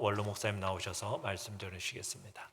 원로 목사님 나오셔서 말씀 들으시겠습니다.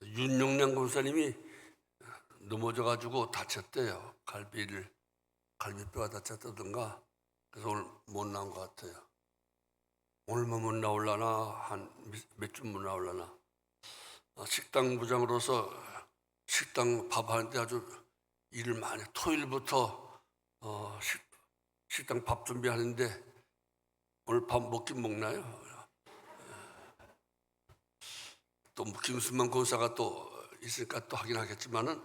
윤용량 권사님이 넘어져가지고 다쳤대요. 갈비뼈가 다쳤다던가. 그래서 오늘 못 나온 것 같아요. 오늘만 못 나올라나, 한 몇 주 못 나올라나. 식당 부장으로서 식당 밥 하는데 아주 일을 많이 해요. 토요일부터 식당 밥 준비하는데 오늘 밥 먹긴 먹나요? 또 김수만 권사가 또 있으니까 또 하긴 하겠지만은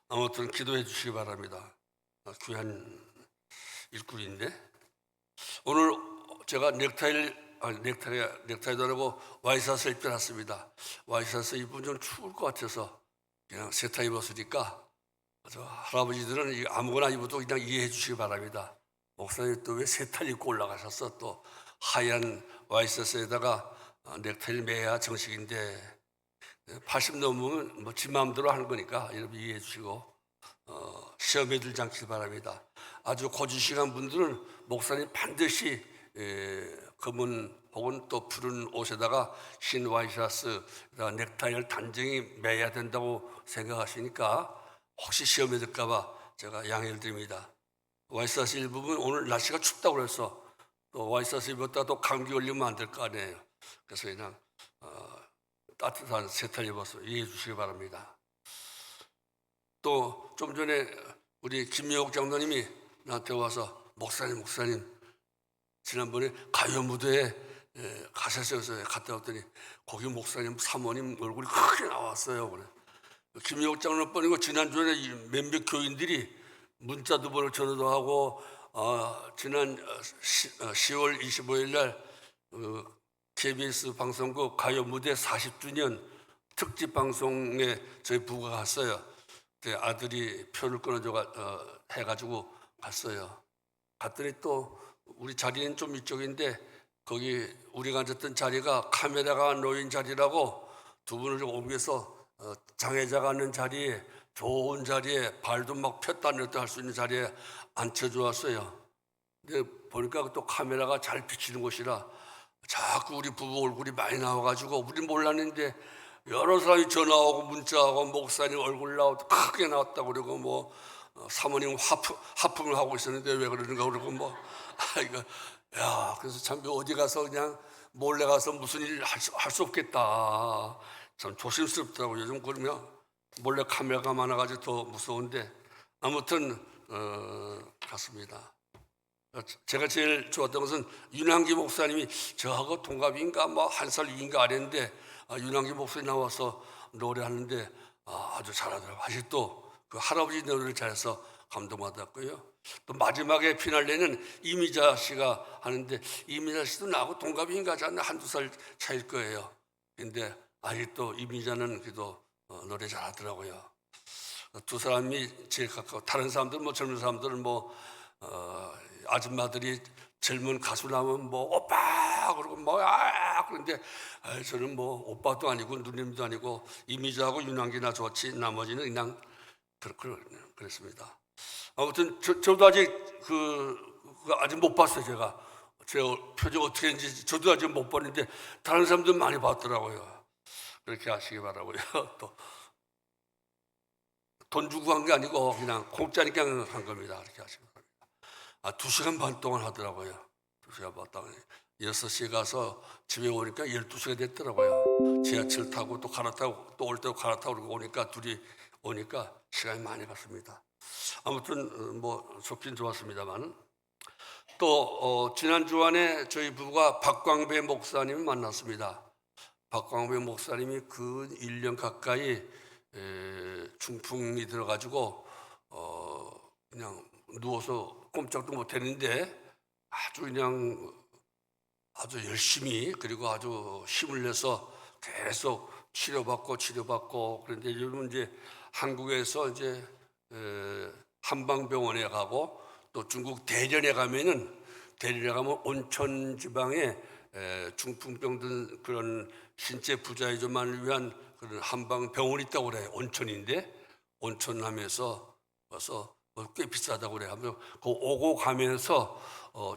아무튼 기도해 주시기 바랍니다. 귀한 일꾼인데 오늘 제가 넥타이도 아니고 와이셔츠 입혀놨습니다. 와이셔츠 입으면 좀 추울 것 같아서 그냥 세타 입었으니까 저 할아버지들은 아무거나 입어도 그냥 이해해 주시기 바랍니다. 목사님 또 왜 세타를 입고 올라가셨어? 또 하얀 와이셔츠에다가 넥타이를 매야 정식인데 80 넘으면 뭐 지 마음대로 하는 거니까 여러분 이해해 주시고 시험에 들지 않길 바랍니다. 아주 고지식한 분들은 목사님 반드시 검은 혹은 또 푸른 옷에다가 흰 와이셔츠 넥타이를 단정히 매야 된다고 생각하시니까 혹시 시험에 들까 봐 제가 양해를 드립니다. 와이셔츠 입으면 오늘 날씨가 춥다고 그래서 또 와이셔츠 입었다 또 감기 걸리면 안 될 거 아니에요. 그래서 그냥 따뜻한 세타를 입어서 이해해 주시기 바랍니다. 또 좀 전에 우리 김미옥 장로님이 나한테 와서 목사님 지난번에 가요 무대에 가셨어요. 갔다 왔더니 거기 목사님 사모님 얼굴이 크게 나왔어요. 그래. 김미옥 장로뿐이고 지난주에 몇몇 교인들이 문자도 보내고 전화도 하고 지난 10월 25일 날 KBS 방송국 가요 무대 40주년 특집 방송에 저희 부부가 갔어요. 아들이 표를 끊어줘 해가지고 갔어요. 갔더니 또 우리 자리는 좀 이쪽인데 거기 우리가 앉았던 자리가 카메라가 놓인 자리라고 두 분을 좀 옮겨서 장애자가 앉는 자리에 좋은 자리에 발도 막 폈다 냈다 할 수 있는 자리에 앉혀주었어요. 근데 보니까 또 카메라가 잘 비치는 곳이라 자꾸 우리 부부 얼굴이 많이 나와가지고 우리 몰랐는데 여러 사람이 전화하고 문자하고 목사님 얼굴 나오고 크게 나왔다고 그러고 뭐 사모님 하품을 하고 있었는데 왜 그러는가 그러고 뭐 이거 야 그래서 참 어디 가서 그냥 몰래 가서 무슨 일 할 수 없겠다. 참 조심스럽더라고. 요즘 그러면 몰래 카메라가 많아가지고 더 무서운데 아무튼 갔습니다. 제가 제일 좋았던 것은 윤한기 목사님이 저하고 동갑인가 뭐 한 살 위인가 아랬는데 윤한기 목사님 나와서 노래하는데 아주 잘하더라고요. 아직도 그 할아버지 노래를 잘해서 감동받았고요. 또 마지막에 피날레는 이미자 씨가 하는데 이미자 씨도 나하고 동갑인가 한두 살 차일 거예요. 근데 아직도 이미자는 그래도 노래 잘하더라고요. 두 사람이 제일 가까워. 다른 사람들은 뭐 젊은 사람들은 뭐 아줌마들이 젊은 가수 나오면 뭐 오빠 그러고 뭐 그런데 저는 뭐 오빠도 아니고 누님도 아니고 이미자하고 윤한기나 좋지 나머지는 그냥 그랬습니다. 아무튼 저도 아직 아직 못 봤어요. 제가 제 표정 어떻게 했는지 저도 아직 못 봤는데 다른 사람들 많이 봤더라고요. 그렇게 하시기 바라고요. 또 돈 주고 한 게 아니고 그냥 공짜니까 한 겁니다. 그렇게 하시기 바랍니다. 2시간 반 동안 하더라고요. 2시간 반 동안 6시에 가서 집에 오니까 12시가 됐더라고요. 지하철 타고 또 갈아타고 또 올 때 갈아타고 그러고 오니까 둘이 오니까 시간이 많이 갔습니다. 아무튼 뭐 좋긴 좋았습니다만 또 지난 주안에 저희 부부가 박광배 목사님을 만났습니다. 박광배 목사님이 그 1년 가까이 중풍이 들어가지고 그냥 누워서 꼼짝도 못했는데 아주 열심히 그리고 아주 힘을 내서 계속 치료받고 그런데 요즘 이제 한국에서 이제 한방병원에 가고 또 중국 대련에 가면 온천 지방에 중풍병 든 그런 신체 부자이들만을 위한 그런 한방병원이 있다고 그래요. 온천인데 온천하면서 와서 꽤 비싸다고 그래요. 하면서 그 오고 가면서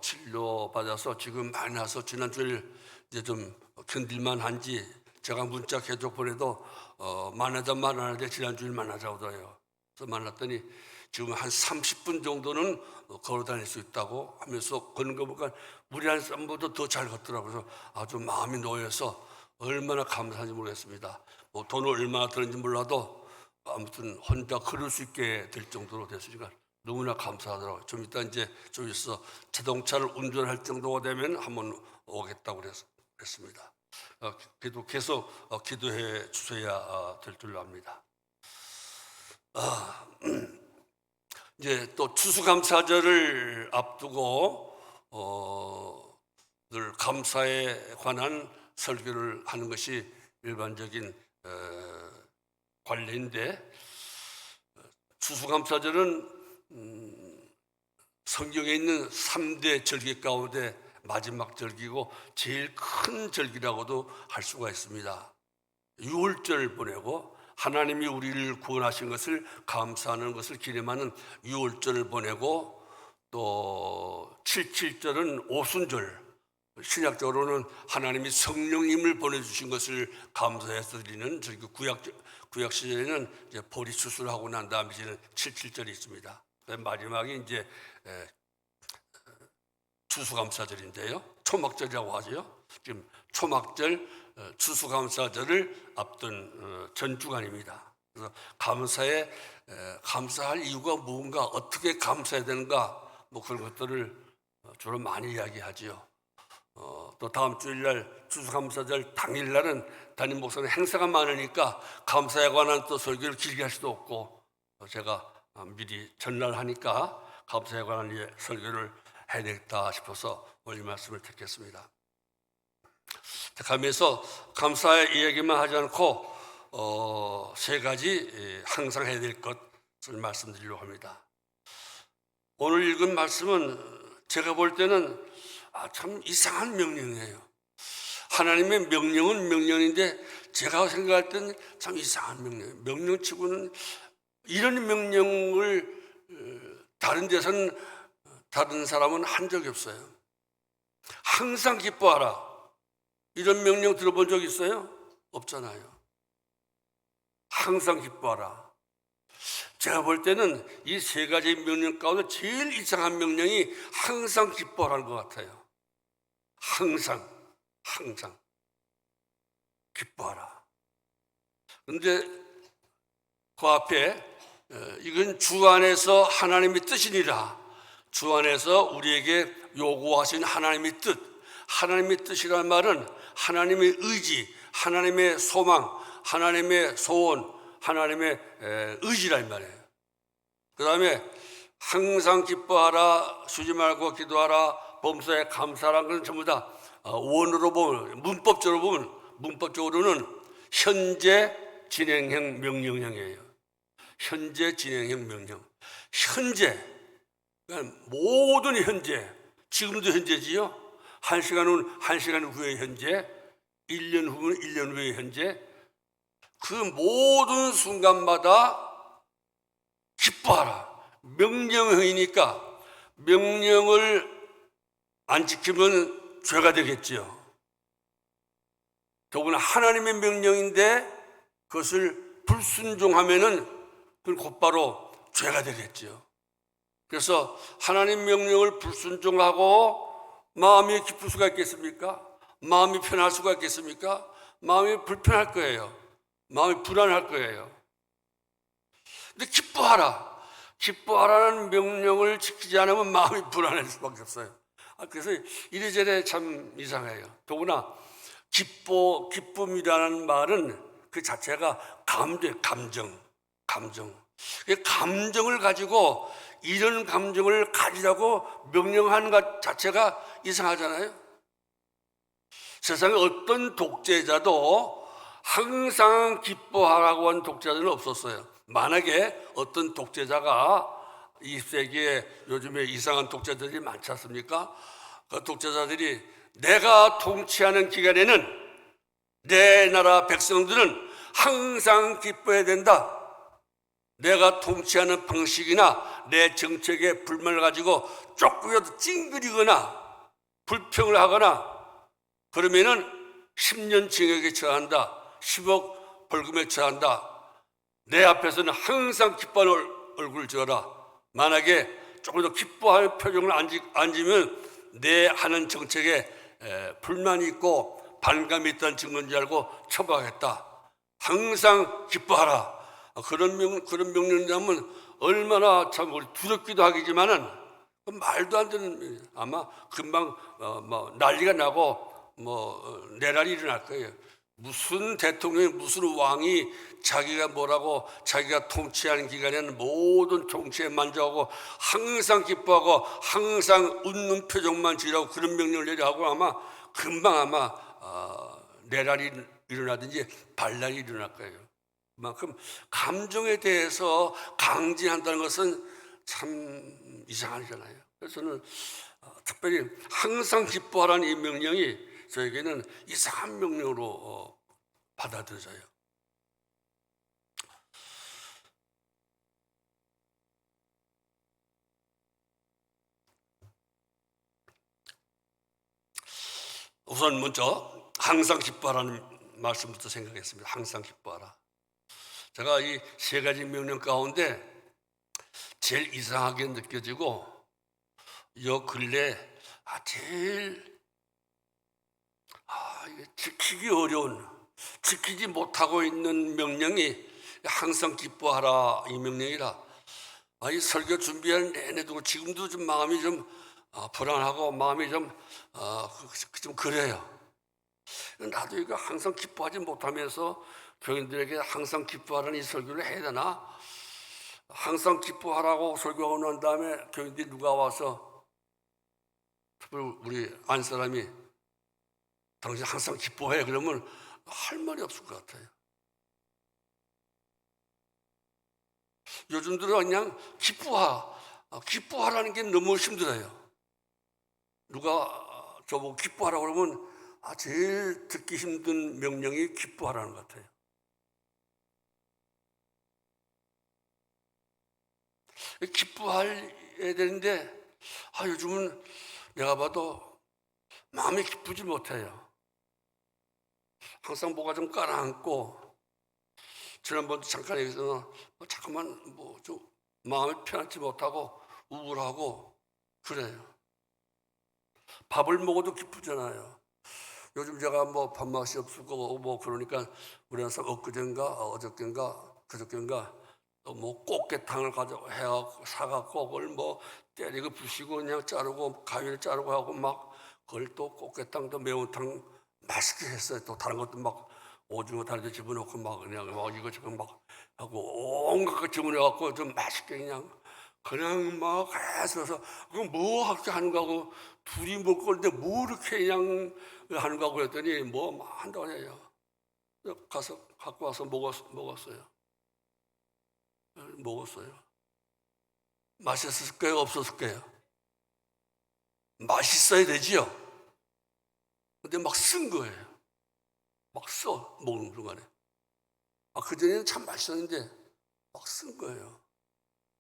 치료 받아서 지금 많이 나서 지난주에 이제 좀 견딜만 한지 제가 문자 계속 보내도 만나는데 지난주에 만나자고 그래요. 그래서 만났더니 지금 한 30분 정도는 걸어 다닐 수 있다고 하면서 걷는 거 보니까 무리한 사람보다 더 잘 걷더라고요. 그래서 아주 마음이 놓여서 얼마나 감사한지 모르겠습니다. 뭐 돈을 얼마나 드는지 몰라도 아무튼 혼자 걸을 수 있게 될 정도로 됐으니까 너무나 감사하더라고요. 좀 이따 이제 좀 있어 자동차를 운전할 정도가 되면 한번 오겠다고 그랬습니다. 그래도 계속 기도해 주셔야 될 줄 압니다. 이제 또 추수감사절을 앞두고 늘 감사에 관한 설교를 하는 것이 일반적인 관례인데 추수감사절은 성경에 있는 3대 절기 가운데 마지막 절기고 제일 큰 절기라고도 할 수가 있습니다. 6월절 보내고 하나님이 우리를 구원하신 것을 감사하는 것을 기념하는 6월절을 보내고 또 77절은 오순절, 신약적으로는 하나님이 성령님을 보내주신 것을 감사해서 드리는 절기. 구약 시절에는 이제 보리 추수를 하고 난 다음에 이제는 77절이 있습니다. 마지막이 이제 추수감사절인데요. 초막절이라고 하죠. 지금 초막절, 추수감사절을 앞둔 전주간입니다. 그래서 감사할 이유가 뭔가, 어떻게 감사해야 되는가, 뭐 그런 것들을 주로 많이 이야기하지요. 또 다음 주일날 추수감사절 당일날은 담임 목사는 행사가 많으니까 감사에 관한 또 설교를 길게 할 수도 없고 제가 미리 전날 하니까 감사에 관한 설교를 해야 되겠다 싶어서 오늘 말씀을 듣겠습니다. 가면서 감사의 이야기만 하지 않고 세 가지 항상 해야 될 것을 말씀드리려고 합니다. 오늘 읽은 말씀은 제가 볼 때는 참 이상한 명령이에요. 하나님의 명령은 명령인데 제가 생각할 때는 참 이상한 명령이에요. 명령치고는 이런 명령을 다른 데서는 다른 사람은 한 적이 없어요. 항상 기뻐하라. 이런 명령 들어본 적 있어요? 없잖아요. 항상 기뻐하라. 제가 볼 때는 이 세 가지 명령 가운데 제일 이상한 명령이 항상 기뻐하라는 것 같아요. 항상 기뻐하라. 그런데 그 앞에 이건 주 안에서 하나님의 뜻이니라. 주 안에서 우리에게 요구하신 하나님의 뜻. 하나님의 뜻이라는 말은 하나님의 의지, 하나님의 소망, 하나님의 소원, 하나님의 의지란 말이에요. 그 다음에 항상 기뻐하라, 쉬지 말고 기도하라, 범사에 감사라는 건 전부 다 원어로 보면, 문법적으로는 현재 진행형 명령형이에요. 현재 진행형 명령. 현재, 그러니까 모든 현재, 지금도 현재지요. 1시간 후는 1시간 후의 현재, 1년 후는 1년 후의 현재, 그 모든 순간마다 기뻐하라. 명령형이니까 명령을 안 지키면 죄가 되겠지요. 더구나 하나님의 명령인데 그것을 불순종하면은 그건 곧바로 죄가 되겠지요. 그래서 하나님 명령을 불순종하고 마음이 기쁠 수가 있겠습니까? 마음이 편할 수가 있겠습니까? 마음이 불편할 거예요. 마음이 불안할 거예요. 근데 기뻐하라. 기뻐하라는 명령을 지키지 않으면 마음이 불안할 수밖에 없어요. 그래서 이래저래 참 이상해요. 더구나 기쁨이라는 말은 그 자체가 감정. 감정을 가지고 이런 감정을 가지라고 명령하는 것 자체가 이상하잖아요. 세상에 어떤 독재자도 항상 기뻐하라고 한 독재자는 없었어요. 만약에 어떤 독재자가 20세기에 요즘에 이상한 독재자들이 많지 않습니까? 그 독재자들이 내가 통치하는 기간에는 내 나라 백성들은 항상 기뻐해야 된다. 내가 통치하는 방식이나 내 정책에 불만을 가지고 조금이라도 찡그리거나 불평을 하거나 그러면은 10년 징역에 처한다. 10억 벌금에 처한다. 내 앞에서는 항상 기뻐하는 얼굴을 지어라. 만약에 조금 더 기뻐하는 표정을 안 지면 내 하는 정책에 불만이 있고 반감이 있다는 증거인 줄 알고 처벌하겠다. 항상 기뻐하라. 그런 명령이라면 얼마나 참 우리 두렵기도 하겠지만은 말도 안 되는, 아마 금방 뭐 난리가 나고 내란이 일어날 거예요. 무슨 대통령이 무슨 왕이 자기가 뭐라고 자기가 통치하는 기간에는 모든 통치에 만족하고 항상 기뻐하고 항상 웃는 표정만 지으라고 그런 명령을 내려하고 아마 금방 내란이 일어나든지 반란이 일어날 거예요. 그만큼 감정에 대해서 강제한다는 것은 참 이상한 일이잖아요. 그래서 저는 특별히 항상 기뻐하라는 이 명령이 저에게는 이상한 명령으로 받아들여져요. 우선 먼저 항상 기뻐하라는 말씀부터 생각했습니다. 항상 기뻐하라. 제가 이 세 가지 명령 가운데 제일 이상하게 느껴지고 요 근래 제일 지키기 어려운, 지키지 못하고 있는 명령이 항상 기뻐하라 이 명령이라. 이 설교 준비하는 내내 두고 지금도 좀 마음이 좀 불안하고 마음이 좀 그래요. 나도 이거 항상 기뻐하지 못하면서 교인들에게 항상 기뻐하라는 이 설교를 해야 되나? 항상 기뻐하라고 설교하고 난 다음에 교인들이 누가 와서 특별히 우리 안 사람이 당신 항상 기뻐해 그러면 할 말이 없을 것 같아요. 요즘 들어 그냥 기뻐하라는 게 너무 힘들어요. 누가 저보고 기뻐하라고 그러면 제일 듣기 힘든 명령이 기뻐하라는 것 같아요. 기뻐해야 되는데 요즘은 내가 봐도 마음이 기쁘지 못해요. 항상 뭐가 좀 깔아앉고 지난번도 잠깐 얘기해서 잠깐만 좀 마음이 편안치 못하고 우울하고 그래요. 밥을 먹어도 기쁘잖아요. 요즘 제가 밥맛이 없고 그러니까 우리 한 사람 어저께인가 그저께인가 꽃게탕을 해갖고 사갖고 그걸 때리고 부시고 그냥 자르고 가위를 자르고 하고 그걸 또 꽃게탕도 매운탕 맛있게 했어요. 또 다른 것도 오징어 다리도 집어넣고 그냥 이거저거 하고 온갖 거 집어넣어갖고 좀 맛있게 그냥 해서 그거 하게 하는 거하고 둘이 먹을 건데 이렇게 그냥 하는 거하고 그랬더니 한다고 해요. 가서 갖고 와서 먹었어요. 맛있었을까요? 없었을까요? 맛있어야 되지요. 근데 쓴 거예요. 먹는 순간에. 그전에는 참 맛있었는데 쓴 거예요.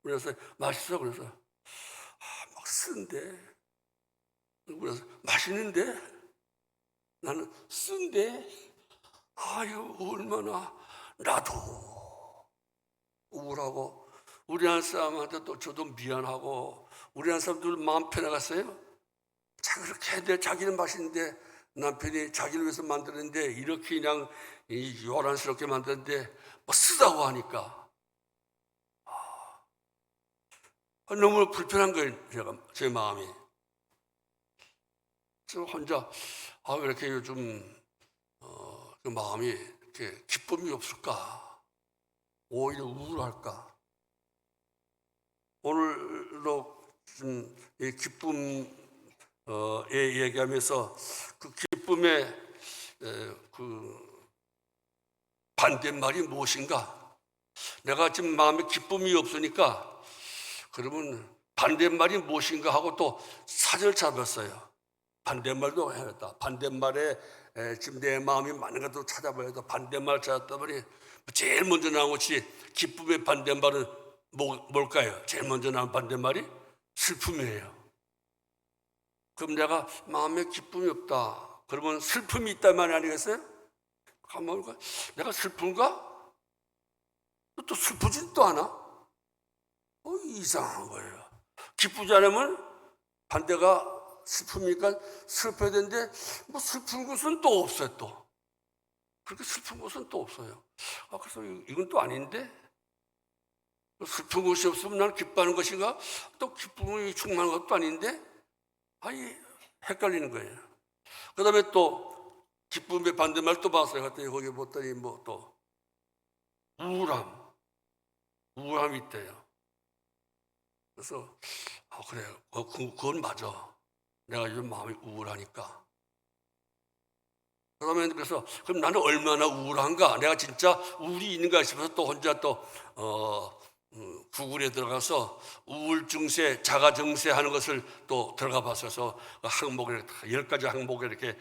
그래서 맛있어. 그래서 쓴데. 그래서 맛있는데 나는 쓴데 이거 얼마나 나도 우울하고 우리 한 사람한테 또 저도 미안하고 우리 한 사람들 마음 편해갔어요. 그렇게 했는데 자기는 맛있는데 남편이 자기를 위해서 만드는데 이렇게 그냥 요란스럽게 만드는데 쓰다고 하니까 너무 불편한 거예요. 제 마음이. 저 혼자 왜 이렇게 요즘 그 마음이 이렇게 기쁨이 없을까? 오히려 우울할까? 오늘도 이 기쁨 얘기하면서 그 기쁨의 반대말이 무엇인가? 내가 지금 마음에 기쁨이 없으니까 그러면 반대말이 무엇인가 하고 또 사전을 찾아봤어요. 반대말도 해야겠다. 반대말에 지금 내 마음이 많은 것도 찾아봐야겠다. 반대말 찾았더니 제일 먼저 나온 것이 기쁨의 반대말은 뭘까요? 제일 먼저 나온 반대말이 슬픔이에요. 그럼 내가 마음에 기쁨이 없다. 그러면 슬픔이 있단 말이 아니겠어요? 가만히 볼까? 내가 슬픈가? 또 슬프지도 않아? 이상한 거예요. 기쁘지 않으면 반대가 슬픔이니까 슬퍼야 되는데 뭐 슬픈 것은 또 없어요. 또 그렇게 슬픈 것은 또 없어요. 그래서 이건 또 아닌데 슬픈 것이 없으면 나는 기뻐하는 것인가? 또 기쁨이 충만한 것도 아닌데 헷갈리는 거예요. 그 다음에 또 기쁨의 반대말 또 봤어요. 그랬더니 거기 봤더니 뭐 또 우울함이 있대요. 그래서 그래요. 그건 맞아. 내가 요즘 마음이 우울하니까. 그러면 그래서 그럼 나는 얼마나 우울한가? 내가 진짜 우울이 있는가 싶어서 또 혼자 또 구글에 들어가서 우울증세, 자가증세 하는 것을 또 들어가 봤어서 항목에 10가지 항목에 이렇게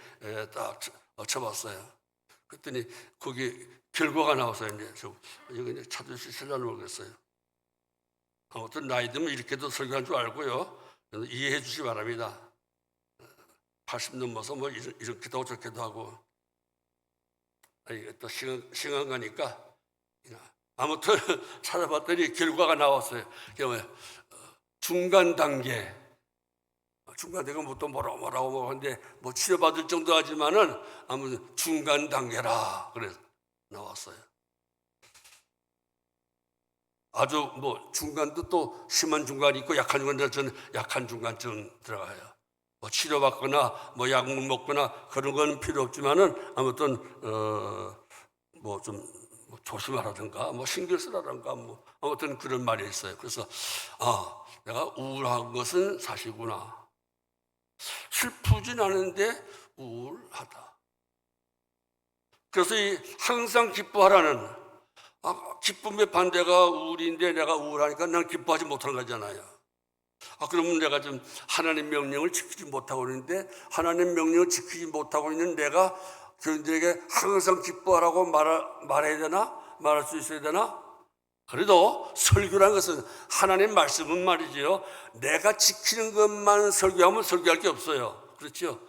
딱 쳐봤어요. 그랬더니 거기 결과가 나와서 이제 이거 찾을 수 있을지 모르겠어요. 아무튼 나이 들면 이렇게도 설교한 줄 알고요. 이해해 주시기 바랍니다. 80 넘어서 뭐 이렇게도 저렇게도 하고 또 시간 가니까 아무튼 찾아봤더니 결과가 나왔어요. 중간 단계가 또 뭐라고 하는데 뭐 치료받을 정도 하지만은 아무튼 중간 단계라 그래서 나왔어요. 아주 뭐 중간도 또 심한 중간이 있고 약한 중간, 저는 약한 중간쯤 들어가요. 뭐 치료받거나 뭐 약물 먹거나 그런 건 필요 없지만은 아무튼 뭐 좀 조심하라든가 뭐 신경 쓰라든가 뭐 아무튼 그런 말이 있어요. 그래서 내가 우울한 것은 사실구나. 슬프진 않은데 우울하다. 그래서 항상 기뻐하라는 기쁨의 반대가 우울인데 내가 우울하니까 난 기뻐하지 못하는 거잖아요. 그러면 내가 좀 하나님 명령을 지키지 못하고 있는데 하나님 명령을 지키지 못하고 있는 내가 교인들에게 항상 기뻐하라고 말해야 되나? 말할 수 있어야 되나? 그래도 설교라는 것은 하나님 말씀은 말이지요. 내가 지키는 것만 설교하면 설교할 게 없어요. 그렇죠?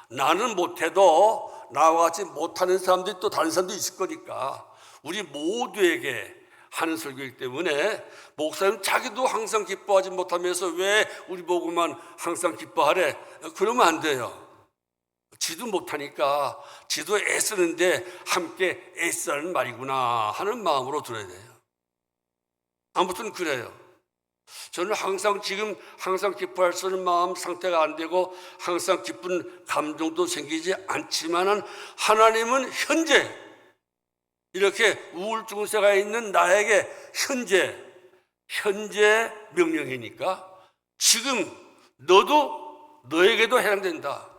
나는 못해도 나와 같이 못하는 사람들이 또 다른 사람도 있을 거니까 우리 모두에게 하는 설교이기 때문에 목사님 자기도 항상 기뻐하지 못하면서 왜 우리 보고만 항상 기뻐하래? 그러면 안 돼요. 지도 못하니까 지도 애쓰는데 함께 애쓰는 말이구나 하는 마음으로 들어야 돼요. 아무튼 그래요. 저는 항상 기뻐할 수 있는 마음 상태가 안 되고 항상 기쁜 감정도 생기지 않지만은 하나님은 현재 이렇게 우울증 세가 있는 나에게 현재 명령이니까 지금 너에게도 해당된다.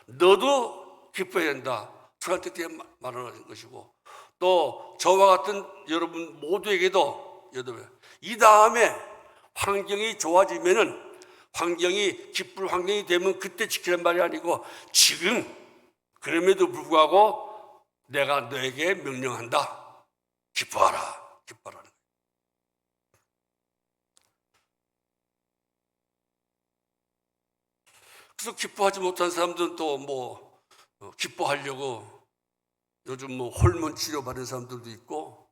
너도 기뻐해야 된다. 저한테 말하는 것이고 또 저와 같은 여러분 모두에게도 이 다음에 환경이 좋아지면은 기쁠 환경이 되면 그때 지키는 말이 아니고 지금 그럼에도 불구하고 내가 너에게 명령한다. 기뻐하라는 거예요. 그래서 기뻐하지 못한 사람들은 또 기뻐하려고 요즘 호르몬 치료 받은 사람들도 있고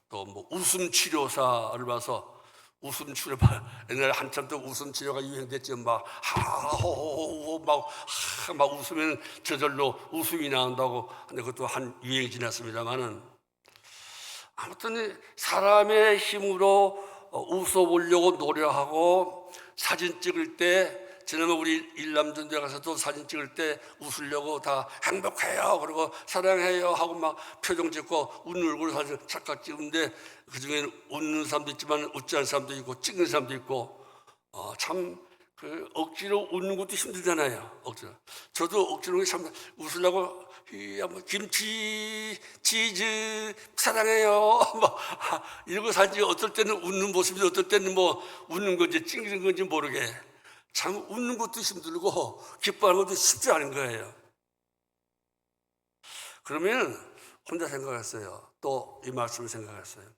또 웃음 치료사를 봐서 웃음 치료 옛날에 한참 또 웃음 치료가 유행됐죠. 막 웃으면 저절로 웃음이 나온다고 하는데 그것도 한 유행이 지났습니다만은 아무튼 사람의 힘으로 웃어보려고 노력하고 사진 찍을 때 지난번 우리 일남전 데 가서도 사진 찍을 때 웃으려고 다 행복해요 그리고 사랑해요 하고 막 표정 짓고 웃는 얼굴 사진 착각 찍는데 그중에는 웃는 사람도 있지만 웃지 않는 사람도 있고 찍는 사람도 있고 참 그 억지로 웃는 것도 힘들잖아요. 억지로. 저도 억지로 참 웃으려고 김치, 치즈 사랑해요. 뭐 이런 거 사지 어떨 때는 웃는 모습이 어떨 때는 뭐 웃는 건지 찡기는 건지 모르게 참 웃는 것도 힘들고 기뻐하는 것도 쉽지 않은 거예요. 그러면 혼자 생각했어요. 또 이 말씀을 생각했어요.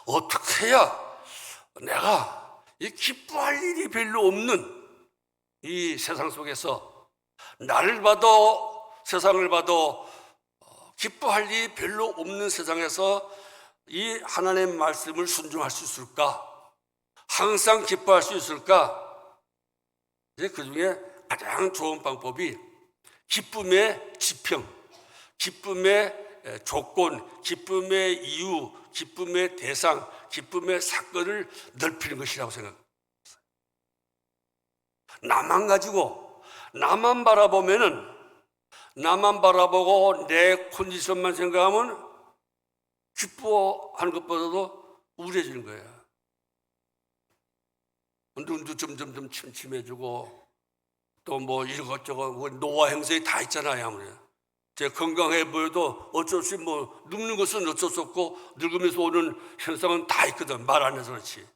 어떻게 해야 내가 이 기뻐할 일이 별로 없는 이 세상 속에서 나를 봐도 세상을 봐도 기뻐할 일이 별로 없는 세상에서 이 하나님의 말씀을 순종할 수 있을까? 항상 기뻐할 수 있을까? 이제 그 중에 가장 좋은 방법이 기쁨의 지평, 기쁨의 조건, 기쁨의 이유, 기쁨의 대상, 기쁨의 사건을 넓히는 것이라고 생각합니다. 나만 가지고 나만 바라보고 내 컨디션만 생각하면 기뻐하는 것보다도 우울해지는 거예요. 눈도 점점 침침해지고 또 뭐 이것저것 노화 행성이 다 있잖아요. 아무래도 제 건강해 보여도 어쩔 수 없이 뭐 늙는 것은 어쩔 수 없고 늙으면서 오는 현상은 다 있거든. 말 안 해서 그렇지.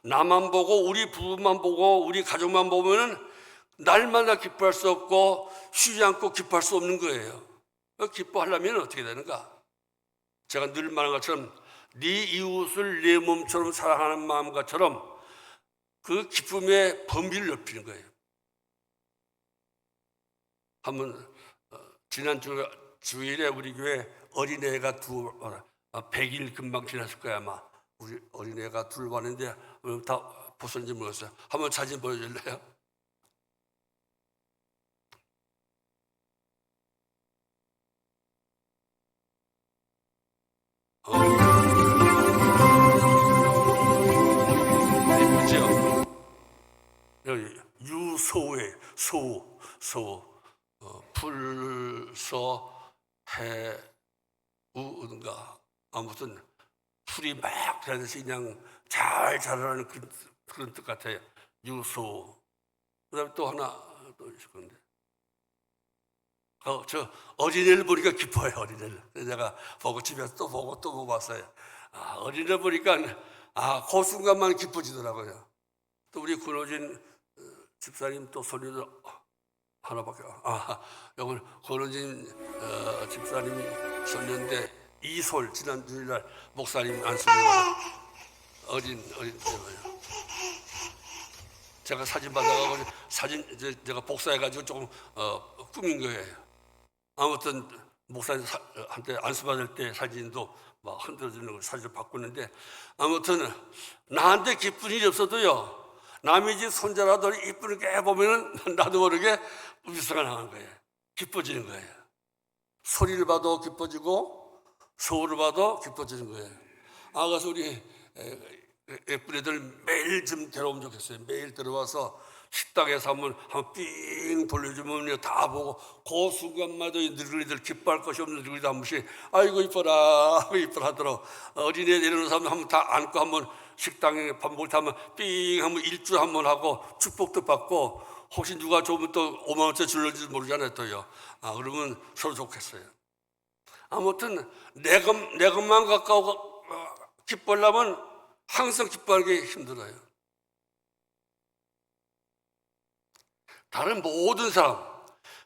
나만 보고 우리 부부만 보고 우리 가족만 보면은 날마다 기뻐할 수 없고 쉬지 않고 기뻐할 수 없는 거예요. 기뻐하려면 어떻게 되는가? 제가 늘 말하는 것처럼 네 이웃을 내 몸처럼 사랑하는 마음과처럼 그 기쁨의 범위를 넓히는 거예요. 한번 지난 주일에 우리 교회 어린애가 100일 금방 지났을 거야 아마. 우리 어린애가 둘 왔는데 다 벗었는지 모르겠어요. 한번 사진 보여줄래요? 예쁘죠? 여기 유소의 소 풀서 해우인가 아무튼 풀이 막 자라듯이 그냥 잘 자라는 그런 뜻 같아요. 유소. 그다음에 또 하나 또 있을 건데. 저 어린애를 보니까 기뻐요. 어린애를. 내가 보고 집에서 또 보고 봤어요. 어린애 보니까 그 순간만 기뻐지더라고요. 또 우리 권호진 집사님 또 소리도 하나밖에 이건 권호진 집사님 손녀인데 이솔 지난 주일날 목사님 안수님으로 어린 때문에 제가 사진 받아가고 사진 제가 복사해가지고 조금 꾸민 거예요. 아무튼 목사님한테 안수 받을 때 사진도 막 흔들어주는 걸 사진을 바꾸는데 아무튼 나한테 기쁜 일이 없어도요. 남의 집 손자라도 이쁘게 보면은 나도 모르게 미소가 나는 거예요. 기뻐지는 거예요. 소리를 봐도 기뻐지고 서울을 봐도 기뻐지는 거예요. 그래서 우리 예쁜 애들 매일 좀 데려오면 좋겠어요. 매일 들어와서 식당에서 한번 삥 돌려주면 다 보고 그 순간마다 늙은이들 기뻐할 것이 없는 늙은이들 한 번씩 아이고 이뻐라 하도록 어린애 내려오는 사람 한번 다 안고 한번 식당에 밥 먹을 때 한번 삥 한번 일주일에 한번 하고 축복도 받고 혹시 누가 좋으면 또 5만 원짜리 줄는지 모르잖아요 또요. 그러면 서로 좋겠어요. 아무튼 내 것만 가까워 기뻐하려면 항상 기뻐하는 게 힘들어요. 다른 모든 사람,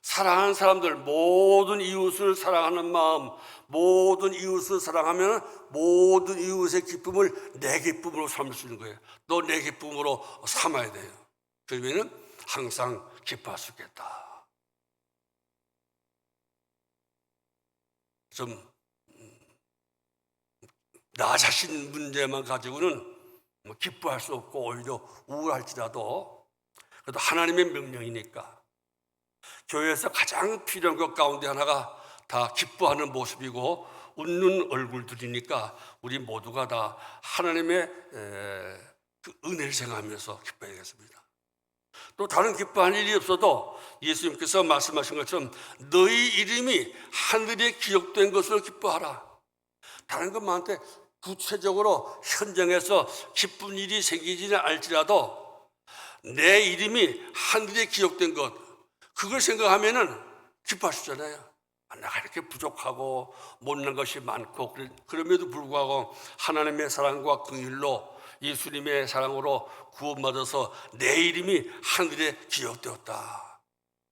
사랑하는 사람들, 모든 이웃을 사랑하는 마음, 모든 이웃을 사랑하면 모든 이웃의 기쁨을 내 기쁨으로 삼을 수 있는 거예요. 너 내 기쁨으로 삼아야 돼요. 그러면 항상 기뻐할 수 있겠다. 좀 나 자신 문제만 가지고는 기뻐할 수 없고 오히려 우울할지라도 그래도 하나님의 명령이니까 교회에서 가장 필요한 것 가운데 하나가 다 기뻐하는 모습이고 웃는 얼굴들이니까 우리 모두가 다 하나님의 그 은혜를 생각하면서 기뻐해야겠습니다. 또 다른 기뻐하는 일이 없어도 예수님께서 말씀하신 것처럼 너희 이름이 하늘에 기록된 것을 기뻐하라. 다른 것만한테 구체적으로 현장에서 기쁜 일이 생기지는 않을지라도 내 이름이 하늘에 기록된 것, 그걸 생각하면은 기뻐하시잖아요. 내가 이렇게 부족하고 못난 것이 많고 그럼에도 불구하고 하나님의 사랑과 긍휼로 예수님의 사랑으로 구원받아서 내 이름이 하늘에 기록되었다.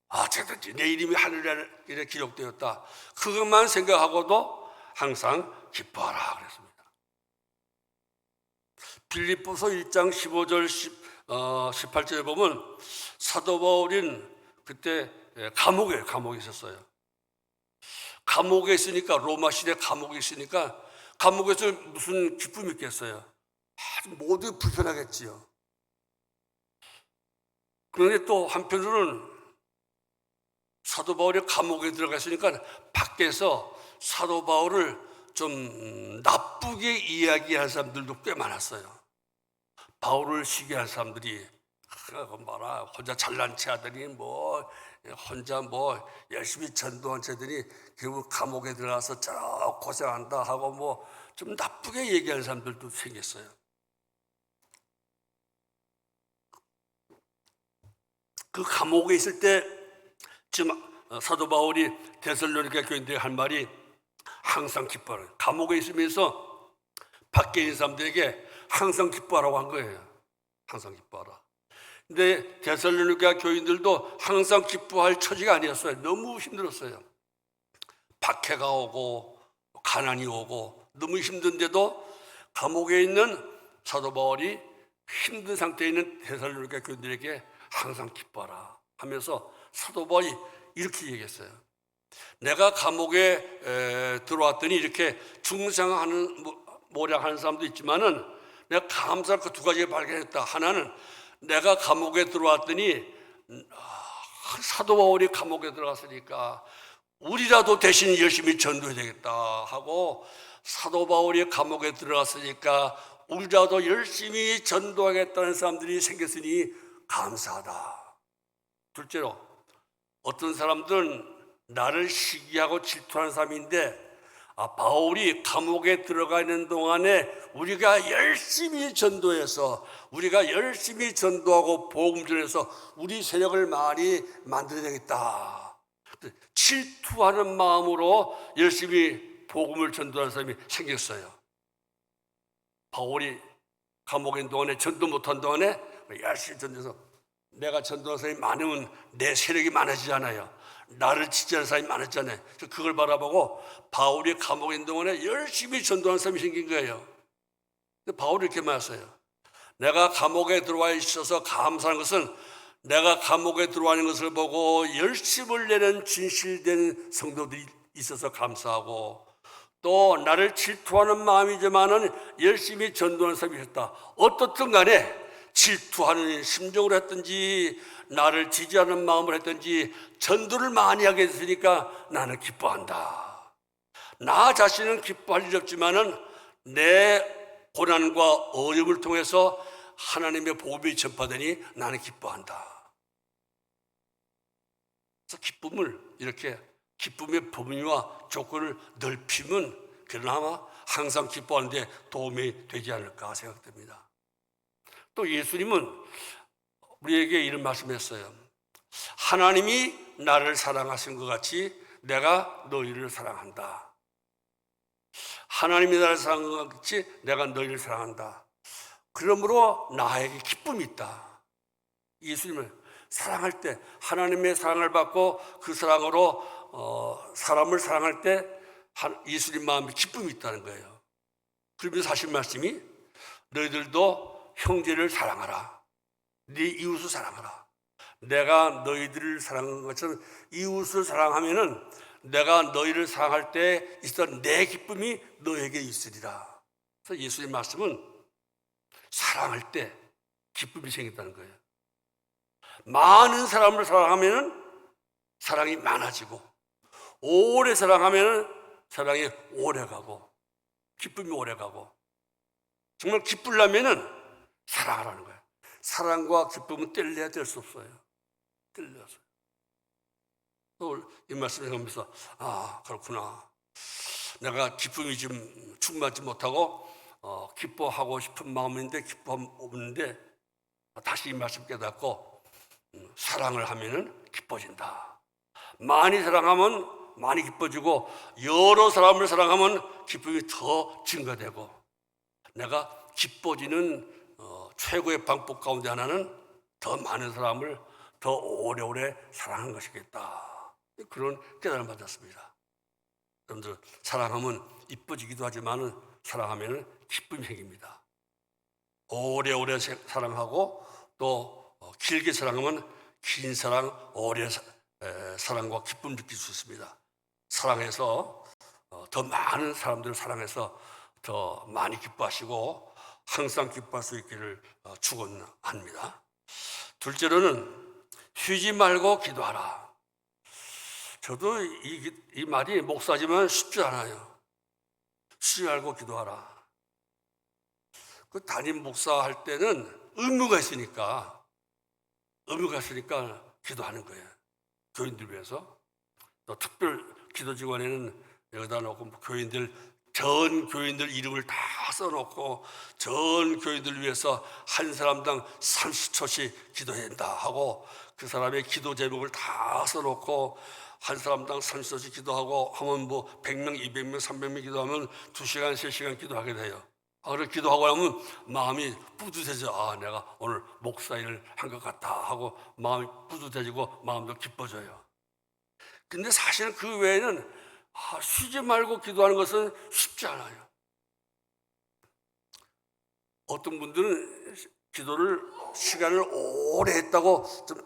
어쨌든지 내 이름이 하늘에 기록되었다. 그것만 생각하고도 항상 기뻐하라 그랬습니다. 빌립보서 1장 15절 18절에 보면 사도 바울은 그때 감옥에 있었어요. 감옥에 있으니까, 로마 시대 감옥에 있으니까 감옥에서 무슨 기쁨이 있겠어요? 모두 불편하겠지요. 그런데 또 한편으로는 사도 바울이 감옥에 들어가 있으니까 밖에서 사도 바울을 좀 나쁘게 이야기할 사람들도 꽤 많았어요. 바울을 시기할 사람들이 봐라, 혼자 잘난 체 하더니 혼자 열심히 전도한 채들이 결국 감옥에 들어가서 저 고생한다 하고 좀 나쁘게 얘기하는 사람들도 생겼어요. 그 감옥에 있을 때 지금 사도 바울이 데살로니가 교인들에게 할 말이 항상 기뻐하라. 감옥에 있으면서 밖에 있는 사람들에게 항상 기뻐하라고 한 거예요. 항상 기뻐하라. 근데 데살로니가 교인들도 항상 기뻐할 처지가 아니었어요. 너무 힘들었어요. 박해가 오고 가난이 오고 너무 힘든데도 감옥에 있는 사도 바울이 힘든 상태에 있는 데살로니가 교인들에게 항상 기뻐하라 하면서 사도 바울이 이렇게 얘기했어요. 내가 감옥에 들어왔더니 이렇게 중생하는 모략하는 사람도 있지만은 내가 감사할 그 두 가지를 발견했다. 하나는 내가 감옥에 들어왔더니 사도 바울이 감옥에 들어갔으니까 우리라도 대신 열심히 전도해야 되겠다 하고, 사도 바울이 감옥에 들어갔으니까 우리라도 열심히 전도하겠다는 사람들이 생겼으니 감사하다. 둘째로, 어떤 사람들은 나를 시기하고 질투하는 사람인데 바울이 감옥에 들어가 있는 동안에 우리가 열심히 전도해서, 우리가 열심히 전도하고 복음 전해서 우리 세력을 많이 만들어야 되겠다. 질투하는 마음으로 열심히 복음을 전도하는 사람이 생겼어요. 바울이 감옥에 있는 동안에, 전도 못한 동안에 열심히 전도해서, 내가 전도하는 사람이 많으면 내 세력이 많아지잖아요. 나를 지지하는 사람이 많았잖아요. 그걸 바라보고 바울이 감옥에 있는 동안에 열심히 전도하는 사람이 생긴 거예요. 근데 바울이 이렇게 말했어요. 내가 감옥에 들어와 있어서 감사한 것은 내가 감옥에 들어와 있는 것을 보고 열심을 내는 진실된 성도들이 있어서 감사하고, 또 나를 질투하는 마음이지만은 열심히 전도하는 사람이 있었다. 어떻든 간에 질투하는 심정으로 했든지 나를 지지하는 마음으로 했든지 전도를 많이 하게 됐으니까 나는 기뻐한다. 나 자신은 기뻐할 일 없지만은 내 고난과 어려움을 통해서 하나님의 복음이 전파되니 나는 기뻐한다. 그래서 기쁨을 이렇게, 기쁨의 범위와 조건을 넓히면 그나마 항상 기뻐하는데 도움이 되지 않을까 생각됩니다. 또 예수님은 우리에게 이런 말씀했어요. 하나님이 나를 사랑하신 것 같이 내가 너희를 사랑한다. 하나님이 나를 사랑한 것 같이 내가 너희를 사랑한다. 그러므로 나에게 기쁨이 있다. 예수님을 사랑할 때, 하나님의 사랑을 받고 그 사랑으로 사람을 사랑할 때 예수님 마음에 기쁨이 있다는 거예요. 그러면서 하신 말씀이 너희들도 형제를 사랑하라. 네 이웃을 사랑하라. 내가 너희들을 사랑한 것처럼 이웃을 사랑하면은 내가 너희를 사랑할 때 있었던 내 기쁨이 너에게 있으리라. 그래서 예수님 말씀은 사랑할 때 기쁨이 생긴다는 거예요. 많은 사람을 사랑하면은 사랑이 많아지고, 오래 사랑하면은 사랑이 오래 가고, 기쁨이 오래 가고, 정말 기쁘려면은 사랑하라는 거예요. 사랑과 기쁨은 뗄래야 뗄 수 없어요. 뗄려서. 이 말씀을 하면서 그렇구나. 내가 기쁨이 좀 충만하지 못하고 기뻐하고 싶은 마음인데 기뻐함 없는데 다시 이 말씀 깨닫고 사랑을 하면은 기뻐진다. 많이 사랑하면 많이 기뻐지고 여러 사람을 사랑하면 기쁨이 더 증가되고 내가 기뻐지는 최고의 방법 가운데 하나는 더 많은 사람을 더 오래오래 사랑하는 것이겠다. 그런 깨달음을 받았습니다. 여러분들 사랑하면 이뻐지기도 하지만 사랑하면 기쁨이 생깁니다. 오래오래 사랑하고 또 길게 사랑하면 긴 사랑, 오래 사랑과 기쁨 느낄 수 있습니다. 사랑해서 더 많은 사람들을 사랑해서 더 많이 기뻐하시고 항상 기뻐할 수 있기를 축원합니다. 둘째로는 쉬지 말고 기도하라. 저도 이 말이 목사지만 쉽지 않아요. 쉬지 말고 기도하라. 그 담임 목사 할 때는 의무가 있으니까 기도하는 거예요. 교인들 위해서. 또 특별 기도직원에는 여기다 놓고 전 교인들 이름을 다 써놓고 전 교인들 위해서 한 사람당 30초씩 기도해야 된다 하고 그 사람의 기도 제목을 다 써놓고 한 사람당 30초씩 기도하고 하면 100명, 200명, 300명 기도하면 2시간, 3시간 기도하게 돼요. 그렇게 기도하고 나면 마음이 뿌듯해져. 내가 오늘 목사 일을 한 것 같다 하고 마음이 뿌듯해지고 마음도 기뻐져요. 근데 사실은 그 외에는 쉬지 말고 기도하는 것은 쉽지 않아요. 어떤 분들은 기도를 시간을 오래 했다고 좀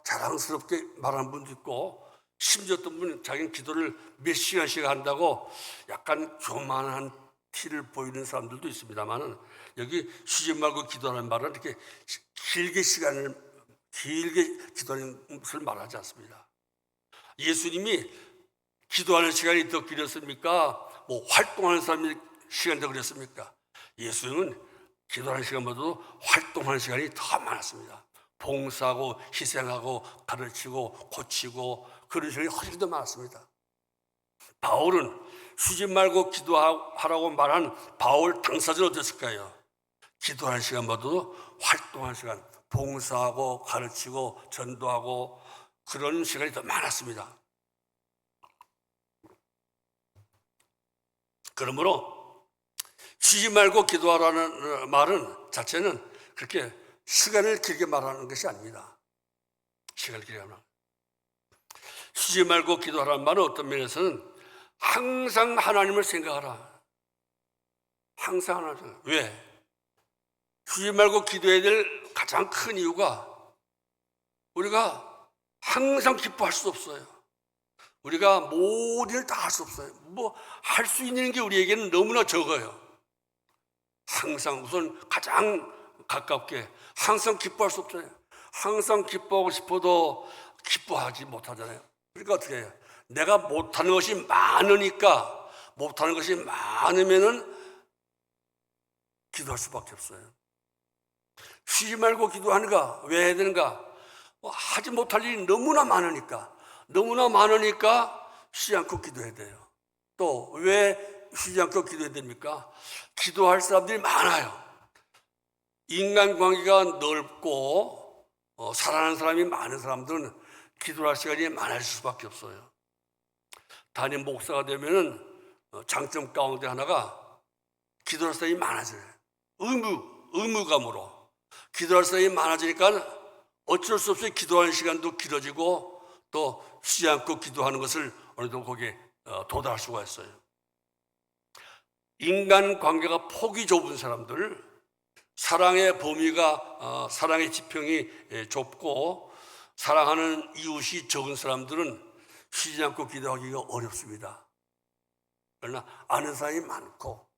자랑스럽게 말하는 분도 있고 심지어 어떤 분은 자기는 기도를 몇 시간씩 한다고 약간 교만한 티를 보이는 사람들도 있습니다만은 여기 쉬지 말고 기도하는 말은 이렇게 길게 기도하는 것을 말하지 않습니다. 예수님이 기도하는 시간이 더 길었습니까? 활동하는 사람이 시간이 더 길었습니까? 예수님은 기도하는 시간보다도 활동하는 시간이 더 많았습니다. 봉사하고 희생하고 가르치고 고치고 그런 시간이 훨씬 더 많았습니다. 바울은 쉬지 말고 기도하라고 말한 바울 당사자는 어땠을까요? 기도하는 시간보다도 활동하는 시간, 봉사하고 가르치고 전도하고 그런 시간이 더 많았습니다. 그러므로 쉬지 말고 기도하라는 말은 자체는 그렇게 시간을 길게 말하는 것이 아닙니다. 시간을 길게 말하는. 쉬지 말고 기도하라는 말은 어떤 면에서는 항상 하나님을 생각하라. 항상 하나님을 생각하라. 왜? 쉬지 말고 기도해야 될 가장 큰 이유가 우리가 항상 기뻐할 수 없어요. 우리가 모든 일 다 할 수 없어요. 할 수 있는 게 우리에게는 너무나 적어요. 항상 우선 가장 가깝게 항상 기뻐할 수 없잖아요. 항상 기뻐하고 싶어도 기뻐하지 못하잖아요. 그러니까 어떻게 해요? 내가 못하는 것이 많으니까 못하는 것이 많으면은 기도할 수밖에 없어요. 쉬지 말고 기도하는가? 왜 해야 되는가? 하지 못할 일이 너무나 많으니까 쉬지 않고 기도해야 돼요. 또 왜 쉬지 않고 기도해야 됩니까? 기도할 사람들이 많아요. 인간관계가 넓고 사랑하는 사람이 많은 사람들은 기도할 시간이 많을 수밖에 없어요. 담임 목사가 되면은 장점 가운데 하나가 기도할 사람이 많아져요. 의무감으로 기도할 사람이 많아지니까 어쩔 수 없이 기도하는 시간도 길어지고 또 쉬지 않고 기도하는 것을 어느 정도 거기에 도달할 수가 있어요. 인간관계가 폭이 좁은 사람들, 사랑의 범위가 사랑의 지평이 좁고 사랑하는 이웃이 적은 사람들은 쉬지 않고 기도하기가 어렵습니다. 그러나 아는 사람이 많고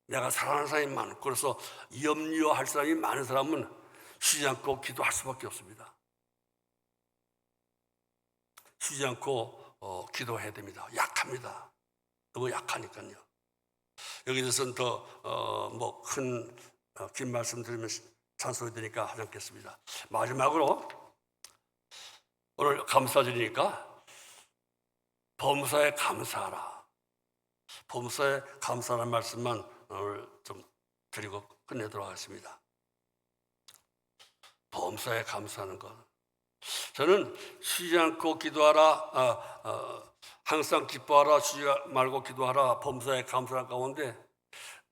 내가 사랑하는 사람이 많고 그래서 염려할 사람이 많은 사람은 쉬지 않고 기도할 수밖에 없습니다. 쉬지 않고 기도해야 됩니다. 약합니다. 너무 약하니까요. 여기 대해서는 더 긴 말씀 드리면 잔소리 되니까 하지 않겠습니다. 마지막으로 오늘 감사드리니까 범사에 감사하라. 범사에 감사하는 말씀만 오늘 좀 드리고 끝내도록 하겠습니다. 범사에 감사하는 것. 저는 쉬지 않고 기도하라, 항상 기뻐하라, 쉬지 말고 기도하라, 범사에 감사하는 가운데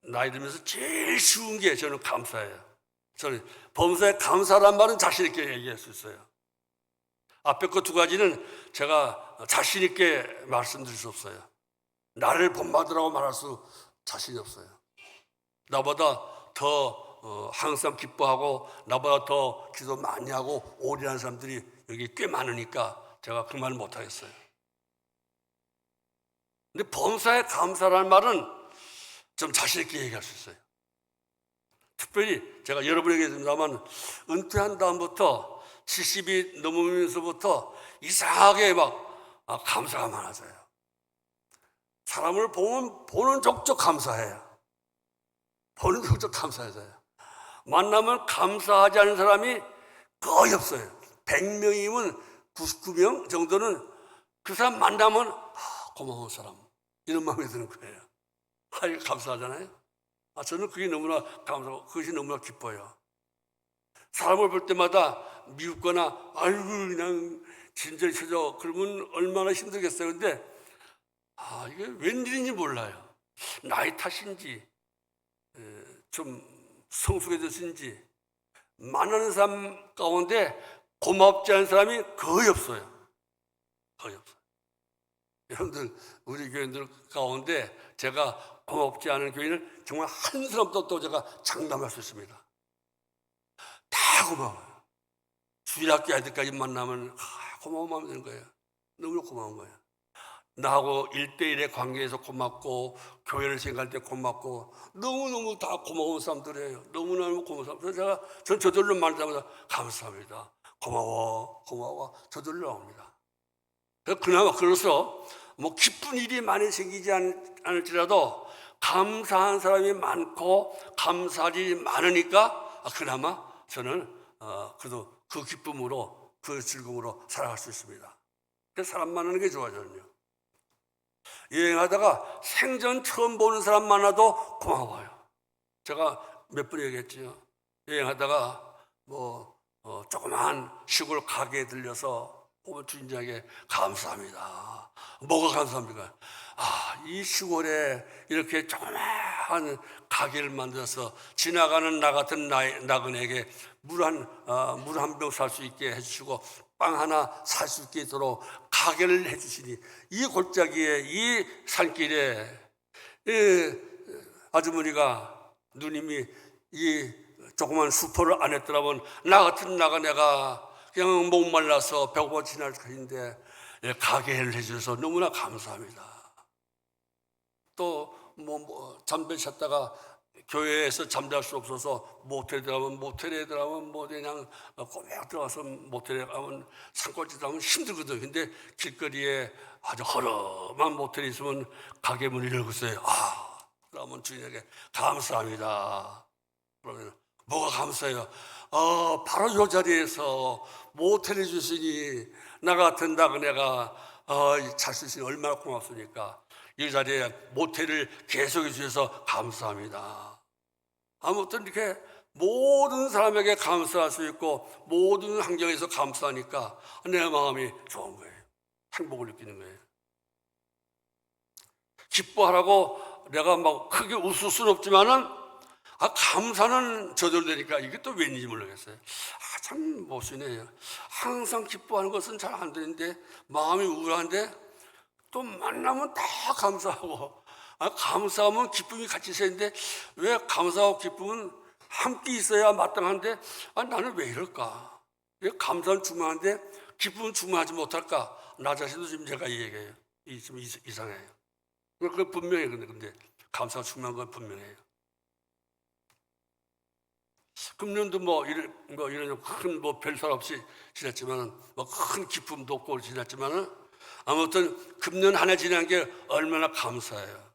나이 들면서 제일 쉬운 게 저는 감사예요. 저는 범사에 감사란 말은 자신 있게 얘기할 수 있어요. 앞에 그 두 가지는 제가 자신 있게 말씀드릴 수 없어요. 나를 본받으라고 말할 수 자신이 없어요. 나보다 더 항상 기뻐하고 나보다 더 기도 많이 하고 오래한 사람들이 여기 꽤 많으니까 제가 그 말을 못하겠어요. 근데 범사에 감사라는 말은 좀 자신 있게 얘기할 수 있어요. 특별히 제가 여러분에게 듭니다만 은퇴한 다음부터 70이 넘으면서부터 이상하게 막 감사가 많아져요. 사람을 보는 족족 감사해요. 보는 족족 감사해져요. 만나면 감사하지 않은 사람이 거의 없어요. 100명이면 99명 정도는 그 사람 만나면 고마운 사람 이런 마음이 드는 거예요. 이거 감사하잖아요. 저는 그게 너무나 감사하고 그것이 너무나 기뻐요. 사람을 볼 때마다 미웃거나 아이고 그냥 진절이 쳐져 그러면 얼마나 힘들겠어요. 근데 이게 웬일인지 몰라요. 나이 탓인지 좀 성숙해졌는지 많은 사람 가운데 고맙지 않은 사람이 거의 없어요. 거의 없어요. 여러분들 우리 교인들 가운데 제가 고맙지 않은 교인을 정말 한 사람도 또 제가 장담할 수 있습니다. 다 고마워요. 주일학교 아이들까지 만나면 고마운 마음이 드는 거예요. 너무나 고마운 거예요. 나하고 1대1의 관계에서 고맙고 교회를 생각할 때 고맙고 너무너무 다 고마운 사람들이에요. 너무너무 고마운 사람들. 그래서 전 저절로 말하자마자 감사합니다. 고마워 저절로 나옵니다. 그나마 그래서 뭐 기쁜 일이 많이 생기지 않을지라도 감사한 사람이 많고 감사할 일이 많으니까 그나마 저는 그래도 그 기쁨으로 그 즐거움으로 살아갈 수 있습니다. 그래서 사람 만나는 게 좋아요. 저는요. 여행하다가 생전 처음 보는 사람 만나도 고마워요. 제가 몇 번 얘기했죠. 여행하다가 조그마한 시골 가게에 들려서 보면 주인장에게 감사합니다. 뭐가 감사합니까? 이 시골에 이렇게 조그마한 가게를 만들어서 지나가는 나 같은 나그네에게 물 한 병 살 수 있게 해주시고 빵 하나 살 수 있게 있도록 가게를 해주시니 이 골짜기에 이 산길에 이 아주머니가 누님이 이 조그만 수포를 안 했더라면 나 같은 나그네가 그냥 목말라서 배고파 지날 터인데 가게를 해주셔서 너무나 감사합니다. 또 잠들 잤다가 교회에서 잠잘 수 없어서 모텔에 들어가면 그냥 꼬매어 들어가서 모텔에 가면 산골집 가면 힘들거든요. 근데 길거리에 아주 허름한 모텔이 있으면 가게 문을 열고서요. 그러면 주인에게 감사합니다. 그러면 뭐가 감사해요? 바로 이 자리에서 모텔해 주시니 나 같은 나그네가 잘 수 있으니 얼마나 고맙습니까? 이 자리에 모텔을 계속해 주셔서 감사합니다. 아무튼 이렇게 모든 사람에게 감사할 수 있고 모든 환경에서 감사하니까 내 마음이 좋은 거예요. 행복을 느끼는 거예요. 기뻐하라고 내가 막 크게 웃을 수는 없지만은 감사는 저절되니까 이게 또 왠지 모르겠어요. 참 멋지네요. 항상 기뻐하는 것은 잘 안 되는데 마음이 우울한데 또 만나면 다 감사하고 감사하면 기쁨이 같이 있는데 왜 감사하고 기쁨은 함께 있어야 마땅한데 나는 왜 이럴까? 왜 감사는 중요한데 기쁨은 중요하지 못할까? 나 자신도 지금 제가 이 얘기해요. 좀 이상해요. 그거 분명해요. 근데 감사가 중요한 건 분명해요. 금년도 이런 큰 별살 없이 지났지만은 큰 기쁨도 없고 지났지만은 아무튼 금년 한 해 지난 게 얼마나 감사해요.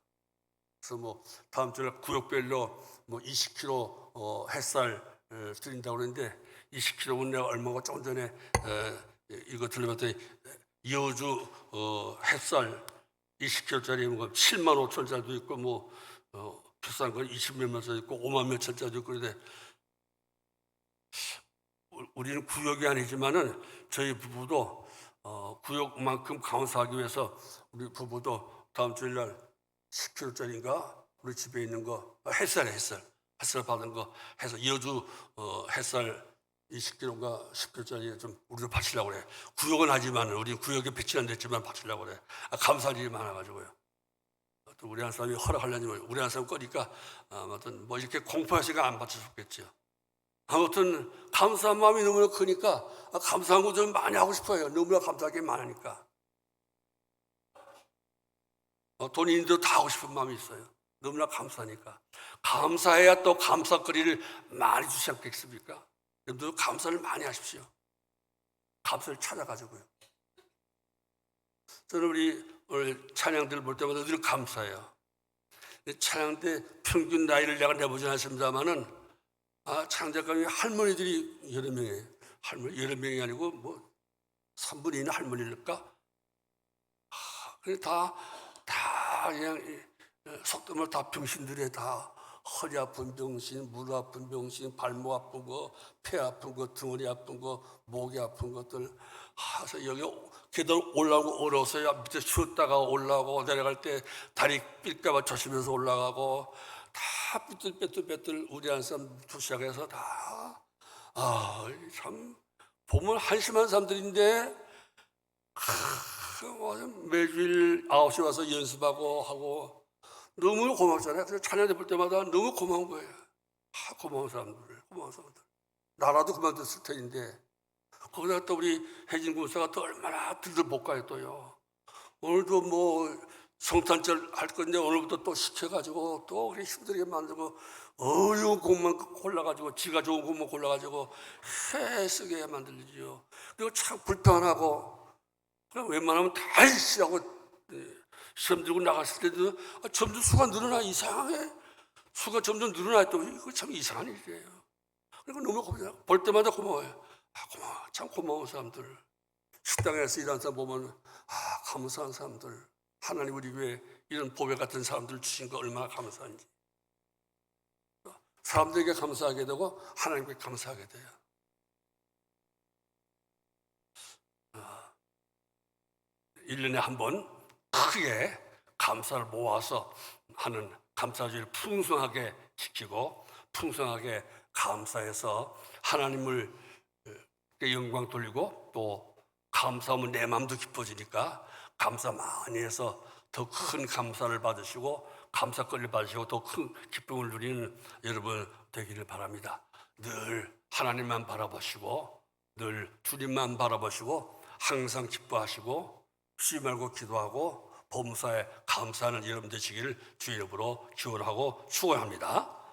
그래서 다음 주에 구역별로 20kg 햇살 드린다고 그러는데 20kg는 내가 얼마가 조금 전에 이거 들려봤더니 여주 햇살 20kg짜리 뭐 7만 5천짜리도 있고 뭐 비싼 건 20몇만 짜리 있고 5만 몇천 짜리도 있고. 그런데 우리는 구역이 아니지만은 저희 부부도 구역만큼 감사하기 위해서 우리 부부도 다음 주일날 10kg짜리인가 우리 집에 있는 거 햇살 받은 거 해서 여주 햇살 20kg인가 10kg짜리 좀 우리도 바치려고 그래. 구역은 하지만 우리 구역에 배치 안 됐지만 바치려고 그래. 감사할 일이 많아가지고요. 또 우리 한 사람이 허락하려니 우리 한 사람 거니까 아무튼 뭐 이렇게 공포하시가 안 바쳤겠죠. 아무튼 감사한 마음이 너무나 크니까 감사한 거 좀 많이 하고 싶어요. 너무나 감사할 게 많으니까. 돈이 있는데도 다 하고 싶은 마음이 있어요. 너무나 감사하니까. 감사해야 또 감사거리를 많이 주지 않겠습니까? 여러분들 감사를 많이 하십시오. 감사를 찾아가지고요. 저는 우리 오늘 찬양들 볼 때마다 늘 감사해요. 찬양 때 평균 나이를 내가 내보진 않습니다만은 찬양작가님이 할머니들이 여러 명이에요. 여러 명이 아니고 뭐 3분의 1은 할머니일까? 다 그냥 속도면 다 병신들에 다 허리 아픈 병신, 무릎 아픈 병신, 발목 아픈 거, 폐 아픈 거, 등허리 아픈 거, 목이 아픈 것들. 그래서 여기 계단 올라오고 어려워서 밑에 쉬었다가 올라오고 내려갈 때 다리 삘까봐 조심해서 올라가고 다 삐뚤빼뚤 우리 한 사람 시작해서 다 참 보면 한심한 사람들인데 매주일 9시 와서 연습하고 하고 너무 고맙잖아요. 그래서 찬양대 볼 때마다 너무 고마운 거예요. 고마운 사람들. 나라도 그만뒀을 텐데 거기다 또 우리 혜진 군사가 또 얼마나 들들 못 가요 또요. 오늘도 뭐 성탄절 할 건데 오늘부터 또 시켜가지고 또 그렇게 힘들게 만들고 어려운 곡만 골라가지고 지가 좋은 곡만 골라가지고 쓰게 만들죠. 그리고 참 불편하고 그럼 웬만하면 다 일시하고 시험 들고 나갔을 때도 점점 수가 늘어나. 이상하게 수가 점점 늘어나. 또 이거 참 이상한 일이에요. 그리고 너무 고마워요. 볼 때마다 고마워요. 고마워. 참 고마운 사람들. 식당에서 일하는 사람 보면 감사한 사람들. 하나님 우리 교회에 이런 보배 같은 사람들 주신 거 얼마나 감사한지. 사람들에게 감사하게 되고 하나님께 감사하게 돼요. 1년에 한 번 크게 감사를 모아서 하는 감사주의를 풍성하게 지키고 풍성하게 감사해서 하나님을 영광 돌리고 또 감사하면 내 마음도 기뻐지니까 감사 많이 해서 더 큰 감사를 받으시고 감사거리를 받으시고 더 큰 기쁨을 누리는 여러분 되기를 바랍니다. 늘 하나님만 바라보시고 늘 주님만 바라보시고 항상 기뻐하시고 쉬지 말고 기도하고 범사에 감사하는 여러분 되시기를 주의 이름으로 기원하고 축원합니다.